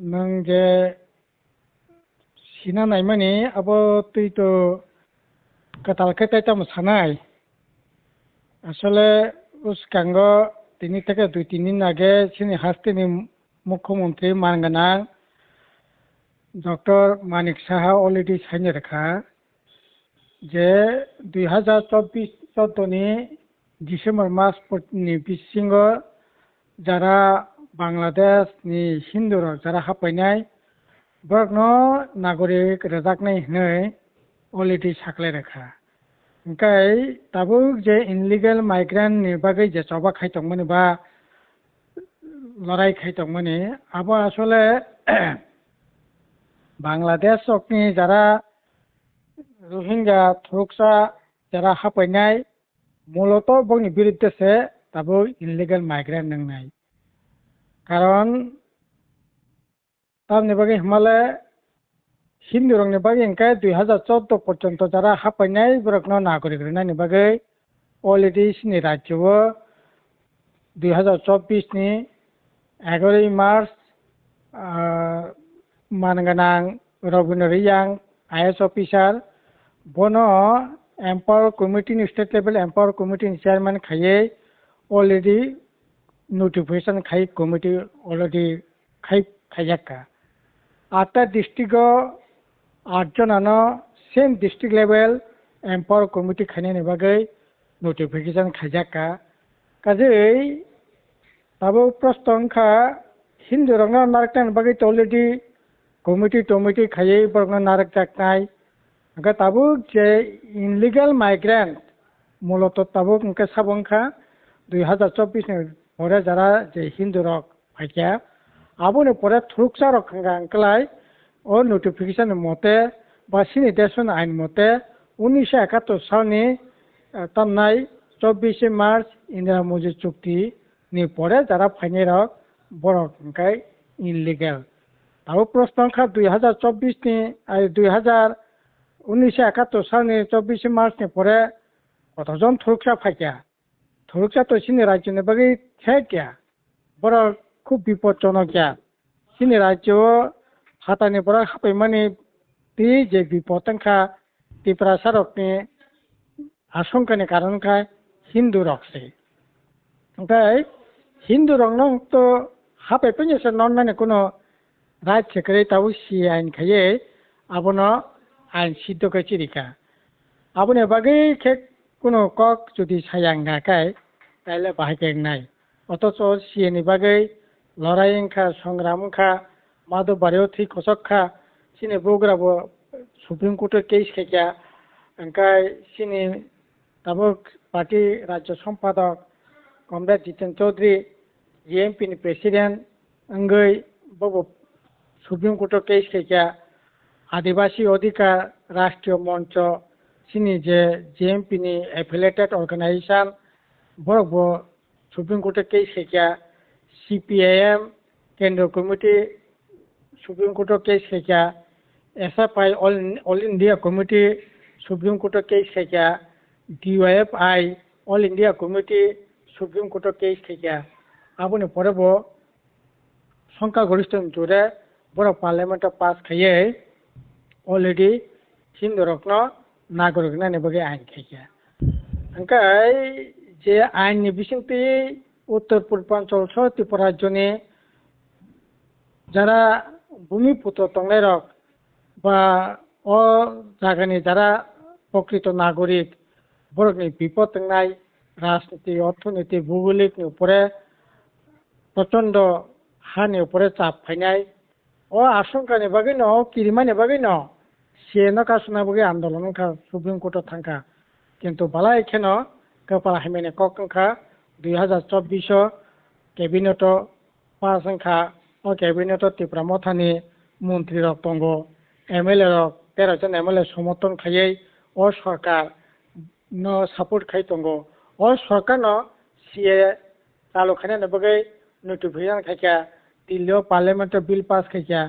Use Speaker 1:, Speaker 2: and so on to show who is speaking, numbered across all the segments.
Speaker 1: nang je sina nai mani abo tui to katal kai tam sanai আসলে উস্কাঙ্গ তিনি থেকে 2-3 দিন আগে সিনি হাস্তিনি মুখ্যমন্ত্রী মানগানা ডক্টর মানিক সাহা অলরেডি সাইনে রাখা যে 2024-14 ডিসেম্বর মাসनि बिसिंग যারা বাংলাদেশ ni হিন্দুর যারা হাপাইনাই বরকনো নাগরিক রেজাকনাই হनै অলরেডি সাকলাই রাখা ओंखाय दाबो जे इनलिगेल माइग्रेंट नि बागै जे चबा खायतंमोन बा लड़ाई खायतंमोन आबो आसले बांग्लादेश नि যারা রোহিঙ্গা থুকসা যারা হাপাইনাই মূলত বনি বিরুদ্ধে দাবো ইনলিগেল মাইগ্রেন্ট নংনাই কারণ তামনি বাগै হিমালে হিন্দু রংনি বাগै ओंखाय 2014 পর্যন্ত যারা হাপাইনাই বরকনো নাগরিক রেনাनि বাগै অলরেডि सिनि राज्योआव 2024 नि 11 मार्च मानगानां रबिन्द्र रियां आईएएस ऑफिसर बनो empower committee state level empower committee chairman खाये अलरेडी नोटिफिकेशन खाई कमिटी अलरेडी खायजाका 8टा डिस्ट्रिक्टो 8 जनानो same district level empower committee खायनायनि बागै नोटिफिकेशन खायजाका काजै दाबो प्रस्तावखा हिंदू रंगा नारकनायनि बागै अलरेडी कमिटी खायै बरगना नारकजाकनाय ओंखाय दाबो जे इनलिगेल माइग्रेंट मूलत दाबो ओंखाय साबंखा 2024 नि परे যারা যে হিন্দু রক ফাইকা आबोनि परे थुकसा रक अंकलाय ओ नोटिफिकेशन मते बा सिनि देशन आइन मते 1971 सालनि तामनाय 24 मार्च इंदिरा मौजी चुक्ति नि परे যারা फाइने रक बरक ओंखाय इनलिगेल दाबो प्रस्तावखा 2024 नि 1971 सालनि 24 मार्च नि परे कतजन थुकसा फाइका थुकसा तो सिनि राज्यनि बागै खेक्या बड़ खूब विपदजनक क्या सिनि राज्योआव हातानि बड़ा हापाइमानि ती जे विपदखा त्रिपुरा सारकनि आशंकानि कारणखा हिंदू रकसे ओंखाय हिंदू रंनो तो हापाइफैनोसो नन्नानि कोनो राइट सेक्रेटारि ताबो सि आइन खायै आबोनो आइन सिद्धकै चिरिका आबोनि बागै खेक कोनो कक जुदि सायां नाकाय ताइले बाहायकेंनाय अथच सिएनि बागै लड़ाईखा संग्रामखा माधव बारियाव थी खसखा सिनि बग्राबो सुप्रीम कोर्ट केस खेक्या ओंखाय सिनि दाबो पार्टी राज्य सम्पादक कमरेड जितेन चौधरी जेएमपी नि प्रेसिडेंट अंगै बबो सुप्रीम कोर्ट केस खेक्या आदिवासी अधिकार राष्ट्रीय मंच सिनि जे जेएमपी नि एफिलिएटेड अर्गेनाइजेशन बरबो सुप्रीम कोर्ट केस खेक्या सीपीआईएम केंद्र कमिटी सुप्रीम कोर्ट केस खेक्या SFI all India committee supreme court case खेक्या DYFI all India committee supreme court case खेक्या आबोनि परेबो संख्यागरिष्ठ जुरे बड़ पार्लियामेंट पास खायै अलरेडी हिंदू रत्न नागरिक होननानै बागै आइन खेक्या ओंखाय जे आइननि बिसिंथि उत्तर पूर्वांचल सह त्रिपुरा राज्यनि যারা ভূমিপুত্র তংনাই রক বা অ জায়গানি যারা প্রকৃত নাগরিক বরকনি বিপদ তংনাই রাজনীতি অর্থনীতি ভৌগোলিকनि উপরে প্রচন্ড হাनि উপরে চাপ ফাইनाय ও आशंकानि बागै न किरिमानि बागै न सिएनो कासना बागै आंदोलन का सुप्रीम कोर्ट थांखा किंतु बाला एखेन कपाल हाइमेने कखा 2024 कैबिनेट पास अंखा और कैबिनेट त्रिपुरा मथानि मंत्री रक दंग एमएलए रक 13 जन एमएलए समर्थन खायै और सरकार न सपोर्ट खाई दंग और सरकार न सीए चालू खाने बागै नोटिफिकेशन खायखा दिल्ली पार्लियामेंट बिल पास खायखा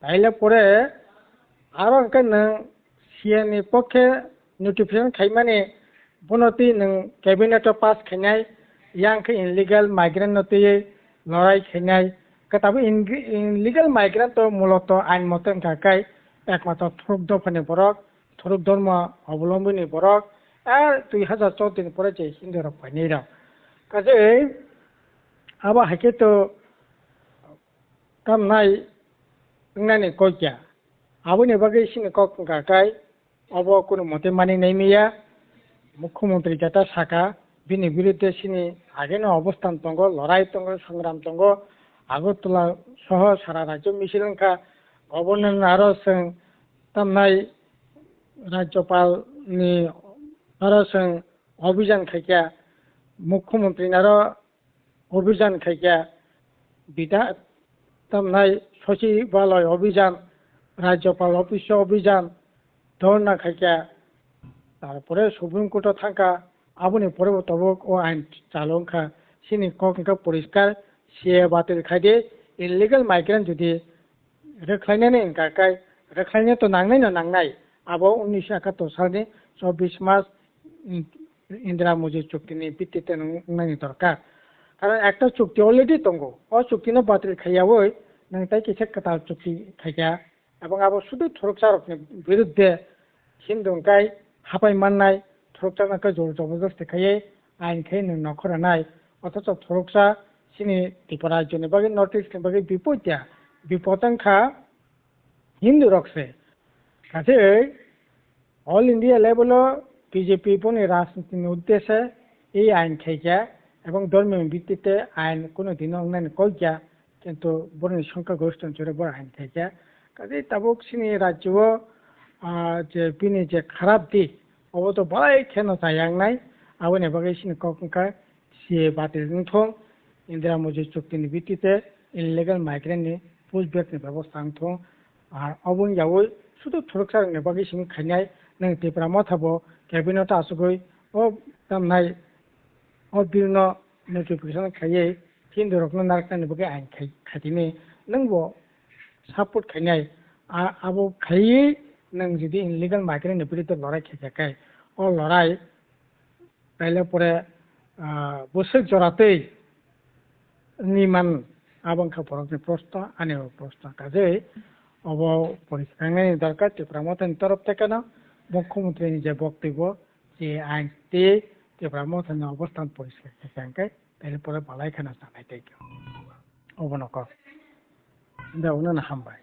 Speaker 1: ताइले परे आरो अंका नों सीए नि पक्षे नोटिफिकेशन खायमानि बनति नों कैबिनेट पास खायनाय यांखै इनलिगेल माइग्रेंट नति लड़ाई खायनाय তবে ইনলিগাল মাইগ্রেন্ট তো মূলত আইন মতন কাকাই একমাত্র থরুক দফানি বরক থরুক ধর্ম অবলম্বনী বরক আর 2014 পরে যে হিন্দু রক পাইনি রাও কাজে আবার হাইকে তো কাম নাই নানি কইয়া আবুনি বাকি সিনি কক কাকাই অব কোনো মতে মানি নাই মিয়া মুখ্যমন্ত্রী যেটা শাখা বিনি বিরুদ্ধে সিনি আগেনো অবস্থান দঙ্গ লড়াই দঙ্গ সংগ্রাম দঙ্গ আগরতলা সহ সারা রাজ্য মিছিলঙ্কা গভর্নর আরো जों তামনাই রাজ্যপালনি আরো जों অভিযান খাইয়া মুখ্যমন্ত্রী আরো অভিযান খাইয়া বিধা তামনাই সচিবালয় অভিযান রাজ্যপাল অফিস অভিযান ধর্ণা খাইয়া তারপরে সুপ্রিম কোর্টে থাকা আবুনি পরে তবক ও আইন চালঙ্কা সিনি কঙ্কা পরিষ্কার সিএ বাতিল খাইদে ইলিগাল মাইগ্রেন্ট যদি रेख्लायनानै गारखाय रेख्लायनो तो नांनाय ना नांनाय आबो 1971 सालनि 24 मार्च इंदिरा मुजिब चुक्तिनि भित्तिते नांनायनि दरकार कारण একটা চুক্তি অলরেডি দङ ও চুক্তিनो বাতিল খাইয়াवै नोंथाय किसे कथा चुक्ति खाइया এবং আবো শুধু থরকসারকनि বিরুদ্ধে হিন্দুंखाय हाबाय माननाय थरकसारनाखौ जर जबरदस्ती खायै आइन खायै नों नखरानाय অথচ थरकसा सिनि त्रिपुरा रायजोनि बागै नर्थ इस्टनि बागै बिपत्या বিপদাঙ্কা হিন্দু রকছে কাছে অল ইন্ডিয়া লেভেল বিজেপি বনে রাজনীতির উদ্দেশ্যে এই আইন খাইয়া এবং ধর্মীয় ভিত্তিতে আইন কোনো দিন অন্যান্য কইয়া কিন্তু বনের সংখ্যাগরিষ্ঠ অঞ্চলে বড় আইন খাইয়া কাজে তাবক সিনি রাজ্য যে বিনি যে খারাপ দিক অব তো বাই কেন চাইয়াংনাই আবনে বাগै সিনি কখনকার সিএ বাতিল থং ইন্দিরা মুজিব চুক্তিनि ভিত্তিতে ইলিগাল মাইগ্রেন্টनि পুষব্যাকनि ব্যবস্থা থं আর অবন যাওই শুধু থরকসারनि বাগै सिम खायनाय नों त्रिपुरा माथाबो कैबिनेट आसुगै ओ दामनाय ओ बिरन नोटिफिकेशन खायै हिंदू रकनो नारकनि बागै आइन खायदिनि नोंबो सापर्ट खायनाय आबो खायै नों जुदि इलिगाल माइग्रेन्टनि बिरुद्धে লড়াই খাইजाखाय ओ লড়াই তাইলে পরে বছর জড়াতেই নিমান আবংখা ফরকनि প্রশ্ন আনে প্রশ্ন কাজে অব পরিষ্কারनि দরকার ত্রিপুরা মতন তরফ থেকে না মুখ্যমন্ত্রীनि যে বক্তব্য যে আইনটি ত্রিপুরা মতন অবস্থান পরিষ্কার খাইজাखाय তাইলে পরে বালাই খানা জানাই তাই অবনক দেওনো না হামবাই